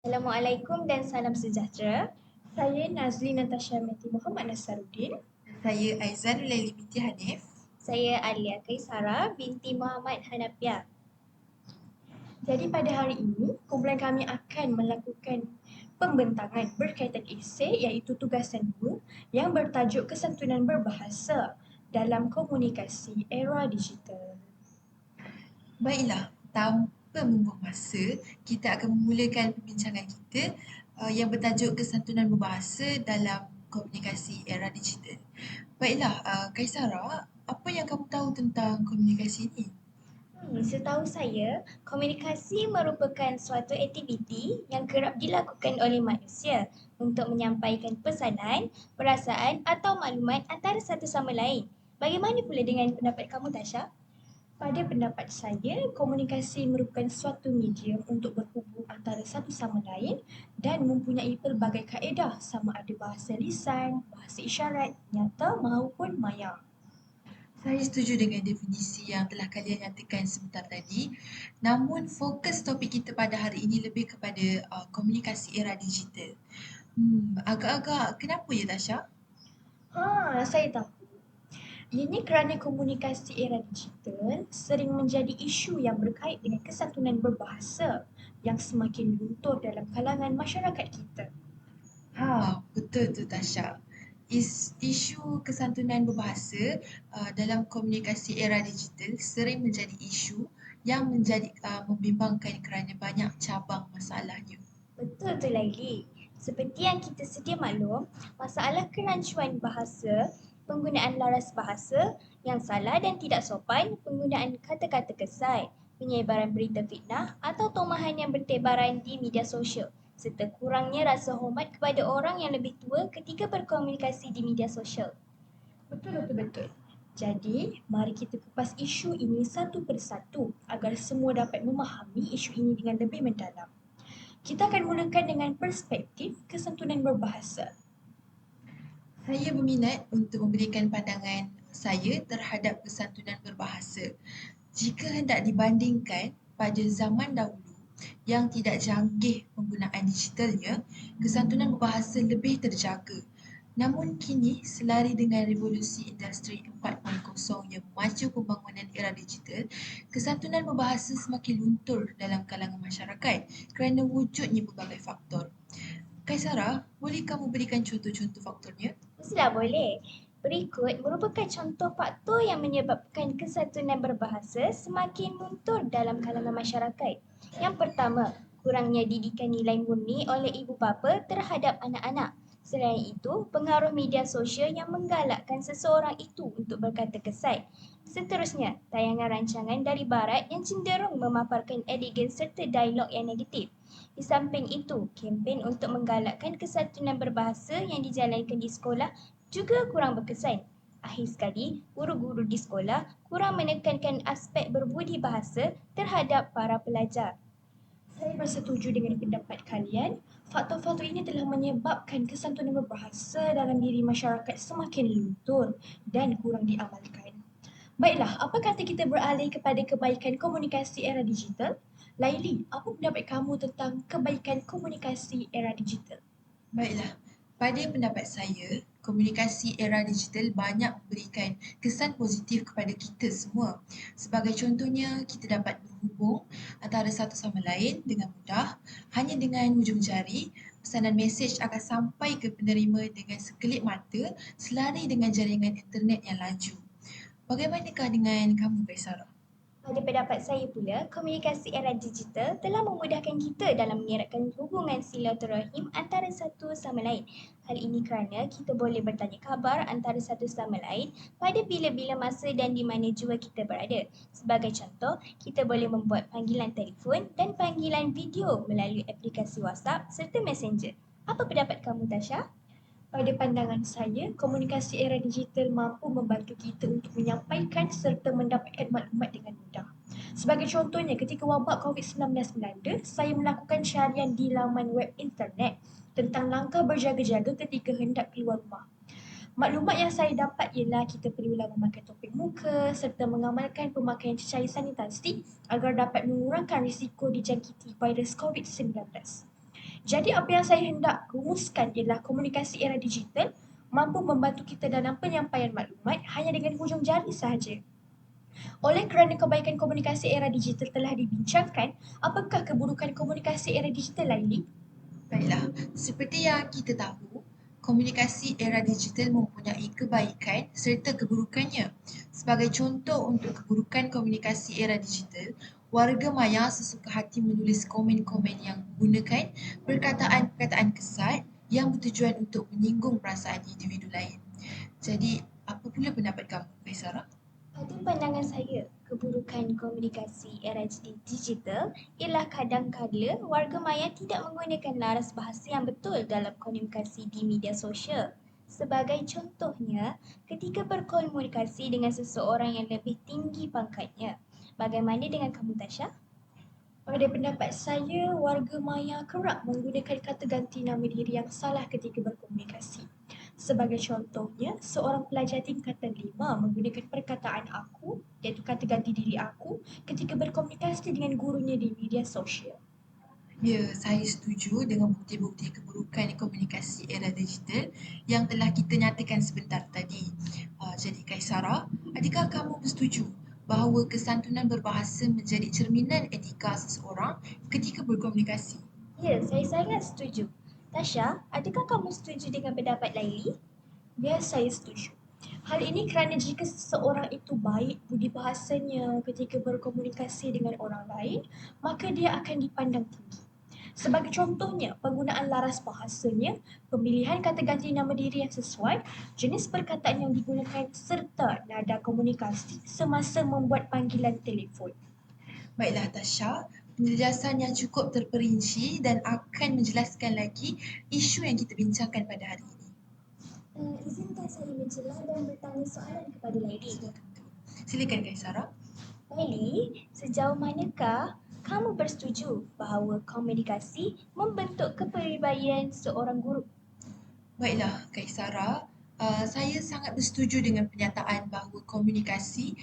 Assalamualaikum dan salam sejahtera. Saya Nazli Natasha Meti Muhammad Nasaruddin. Saya Aizan Laili binti Hanif. Saya Alia Kaisara binti Muhammad Hanafiah. Jadi pada hari ini, kumpulan kami akan melakukan pembentangan berkaitan esei iaitu tugasan 2 yang bertajuk kesantunan berbahasa dalam komunikasi era digital. Baiklah, tanpa membuang masa, kita akan memulakan perbincangan kita yang bertajuk kesantunan berbahasa dalam komunikasi era digital. Baiklah, Kaisara, apa yang kamu tahu tentang komunikasi ini? Setahu saya, komunikasi merupakan suatu aktiviti yang kerap dilakukan oleh manusia untuk menyampaikan pesanan, perasaan atau maklumat antara satu sama lain. Bagaimana pula dengan pendapat kamu, Tasha? Pada pendapat saya, komunikasi merupakan suatu medium untuk berhubung antara satu sama lain dan mempunyai pelbagai kaedah sama ada bahasa lisan, bahasa isyarat, nyata maupun maya. Saya setuju dengan definisi yang telah kalian nyatakan sebentar tadi. Namun fokus topik kita pada hari ini lebih kepada komunikasi era digital. Agak-agak kenapa ya Tasha? Saya tahu. Ini kerana komunikasi era digital sering menjadi isu yang berkait dengan kesantunan berbahasa yang semakin luntur dalam kalangan masyarakat kita. Betul tu Tasha. Isu kesantunan berbahasa dalam komunikasi era digital sering menjadi isu yang membimbangkan kerana banyak cabang masalahnya. Betul tu Laili. Seperti yang kita sedia maklum, masalah kerancuan bahasa, penggunaan laras bahasa yang salah dan tidak sopan, penggunaan kata-kata kesat, penyebaran berita fitnah atau tomahan yang bertebaran di media sosial serta kurangnya rasa hormat kepada orang yang lebih tua ketika berkomunikasi di media sosial. Betul. Jadi, mari kita kupas isu ini satu persatu agar semua dapat memahami isu ini dengan lebih mendalam. Kita akan mulakan dengan perspektif kesantunan berbahasa. Saya berminat untuk memberikan pandangan saya terhadap kesantunan berbahasa. Jika hendak dibandingkan pada zaman dahulu yang tidak canggih penggunaan digitalnya, kesantunan berbahasa lebih terjaga. Namun kini, selari dengan revolusi industri 4.0 yang memacu pembangunan era digital, kesantunan berbahasa semakin luntur dalam kalangan masyarakat kerana wujudnya pelbagai faktor. Kaisara, boleh kamu berikan contoh-contoh faktornya? Mestilah boleh. Berikut merupakan contoh faktor yang menyebabkan kesantunan berbahasa semakin luntur dalam kalangan masyarakat. Yang pertama, kurangnya didikan nilai murni oleh ibu bapa terhadap anak-anak. Selain itu, pengaruh media sosial yang menggalakkan seseorang itu untuk berkata kesat. Seterusnya, tayangan rancangan dari barat yang cenderung memaparkan elegan serta dialog yang negatif. Di samping itu, kempen untuk menggalakkan kesantunan berbahasa yang dijalankan di sekolah juga kurang berkesan. Akhir sekali, guru-guru di sekolah kurang menekankan aspek berbudi bahasa terhadap para pelajar. Saya bersetuju dengan pendapat kalian. Faktor-faktor ini telah menyebabkan kesantunan berbahasa dalam diri masyarakat semakin luntur dan kurang diamalkan. Baiklah, apa kata kita beralih kepada kebaikan komunikasi era digital? Laili, apa pendapat kamu tentang kebaikan komunikasi era digital? Baiklah, pada pendapat saya, komunikasi era digital banyak memberikan kesan positif kepada kita semua. Sebagai contohnya, kita dapat berhubung antara satu sama lain dengan mudah, hanya dengan hujung jari. Pesanan mesej akan sampai ke penerima dengan sekelip mata selari dengan jaringan internet yang laju. Bagaimanakah dengan kamu, Kaisara? Pada pendapat saya pula, komunikasi era digital telah memudahkan kita dalam mengeratkan hubungan silaturahim antara satu sama lain. Hal ini kerana kita boleh bertanya khabar antara satu sama lain pada bila-bila masa dan di mana jua kita berada. Sebagai contoh, kita boleh membuat panggilan telefon dan panggilan video melalui aplikasi WhatsApp serta Messenger. Apa pendapat kamu, Tasha? Pada pandangan saya, komunikasi era digital mampu membantu kita untuk menyampaikan serta mendapatkan maklumat dengan mudah. Sebagai contohnya, ketika wabak COVID-19 melanda, saya melakukan syarian di laman web internet tentang langkah berjaga-jaga ketika hendak keluar rumah. Maklumat yang saya dapat ialah kita perlulah memakai topeng muka serta mengamalkan pemakaian cecair sanitasi agar dapat mengurangkan risiko dijangkiti virus COVID-19. Jadi apa yang saya hendak rumuskan ialah komunikasi era digital mampu membantu kita dalam penyampaian maklumat hanya dengan hujung jari sahaja. Oleh kerana kebaikan komunikasi era digital telah dibincangkan, apakah keburukan komunikasi era digital lain? Baiklah, seperti yang kita tahu, komunikasi era digital mempunyai kebaikan serta keburukannya. Sebagai contoh untuk keburukan komunikasi era digital, warga maya sesuka hati menulis komen-komen yang menggunakan perkataan-perkataan kesat yang bertujuan untuk menyinggung perasaan individu lain. Jadi, apa pula pendapat kamu, Kaisara? Pada pandangan saya, keburukan komunikasi era digital ialah kadang-kala warga maya tidak menggunakan laras bahasa yang betul dalam komunikasi di media sosial. Sebagai contohnya, ketika berkomunikasi dengan seseorang yang lebih tinggi pangkatnya. Bagaimana dengan kamu, Tasha? Pada pendapat saya, warga maya kerap menggunakan kata ganti nama diri yang salah ketika berkomunikasi. Sebagai contohnya, seorang pelajar tingkatan 5 menggunakan perkataan aku, iaitu kata ganti diri aku, ketika berkomunikasi dengan gurunya di media sosial. Ya, saya setuju dengan bukti-bukti keburukan komunikasi era digital yang telah kita nyatakan sebentar tadi. Jadi Kaisara, adakah kamu bersetuju bahawa kesantunan berbahasa menjadi cerminan etika seseorang ketika berkomunikasi? Ya, saya sangat setuju. Tasha, adakah kamu setuju dengan pendapat Laili? Ya, saya setuju. Hal ini kerana jika seseorang itu baik budi bahasanya ketika berkomunikasi dengan orang lain, maka dia akan dipandang tinggi. Sebagai contohnya, penggunaan laras bahasanya, pemilihan kata ganti nama diri yang sesuai, jenis perkataan yang digunakan serta nada komunikasi semasa membuat panggilan telefon. Baiklah Tasha, penjelasan yang cukup terperinci dan akan menjelaskan lagi isu yang kita bincangkan pada hari ini. Izinkan saya mencelah dan bertanya soalan kepada Laili. Silakan Kaisara. Laili, sejauh manakah kamu bersetuju bahawa komunikasi membentuk kepribadian seorang guru? Baiklah, Kak Sarah. Saya sangat bersetuju dengan pernyataan bahawa komunikasi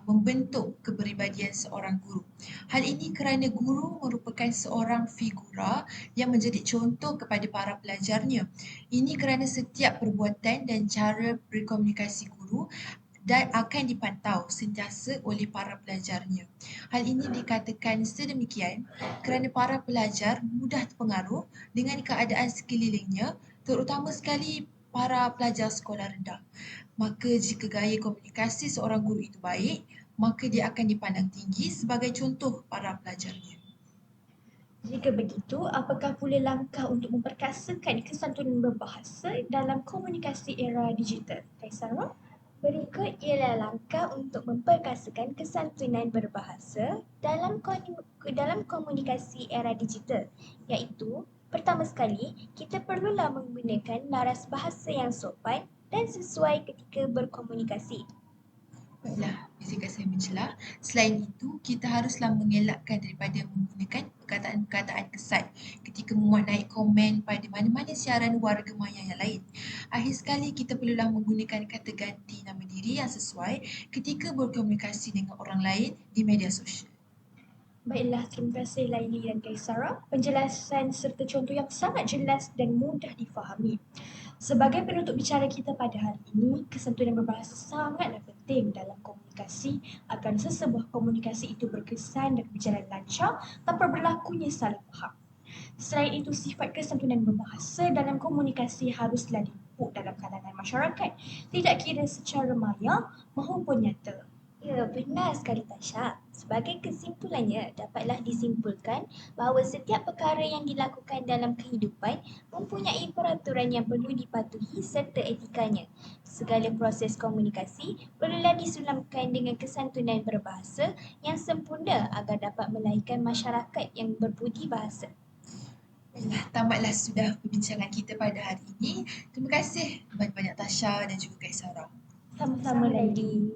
membentuk kepribadian seorang guru. Hal ini kerana guru merupakan seorang figura yang menjadi contoh kepada para pelajarnya. Ini kerana setiap perbuatan dan cara berkomunikasi guru dan akan dipantau sentiasa oleh para pelajarnya. Hal ini dikatakan sedemikian kerana para pelajar mudah terpengaruh dengan keadaan sekelilingnya, terutama sekali para pelajar sekolah rendah. Maka jika gaya komunikasi seorang guru itu baik, maka dia akan dipandang tinggi sebagai contoh para pelajarnya. Jika begitu, apakah pula langkah untuk memperkasakan kesantunan berbahasa dalam komunikasi era digital? Kaisara? Berikut ialah langkah untuk memperkasakan kesantunan berbahasa dalam komunikasi era digital, iaitu pertama sekali, kita perlulah menggunakan laras bahasa yang sopan dan sesuai ketika berkomunikasi. Baiklah, izinkan saya mencelah. Selain itu, kita haruslah mengelakkan daripada menggunakan perkataan-perkataan kesat ketika memuat naik komen pada mana-mana siaran warga maya yang lain. Akhir sekali, kita perlulah menggunakan kata ganti nama diri yang sesuai ketika berkomunikasi dengan orang lain di media sosial. Baiklah, terima kasih Laili dan Kaisara. Penjelasan serta contoh yang sangat jelas dan mudah difahami. Sebagai penutup bicara kita pada hari ini, kesantunan berbahasa sangatlah penting dalam komunikasi agar sesebuah komunikasi itu berkesan dan berjalan lancar tanpa berlakunya salah faham. Selain itu, sifat kesantunan berbahasa dalam komunikasi haruslah dipupuk dalam kalangan masyarakat, tidak kira secara maya maupun nyata. Ya, benar sekali Tasha. Sebagai kesimpulannya, dapatlah disimpulkan bahawa setiap perkara yang dilakukan dalam kehidupan mempunyai peraturan yang perlu dipatuhi serta etikanya. Segala proses komunikasi perlulah disulamkan dengan kesantunan berbahasa yang sempurna agar dapat melahirkan masyarakat yang berbudi bahasa. Baiklah, tamatlah sudah perbincangan kita pada hari ini. Terima kasih banyak-banyak Tasha dan juga Kak Sarah. Sama-sama Laili.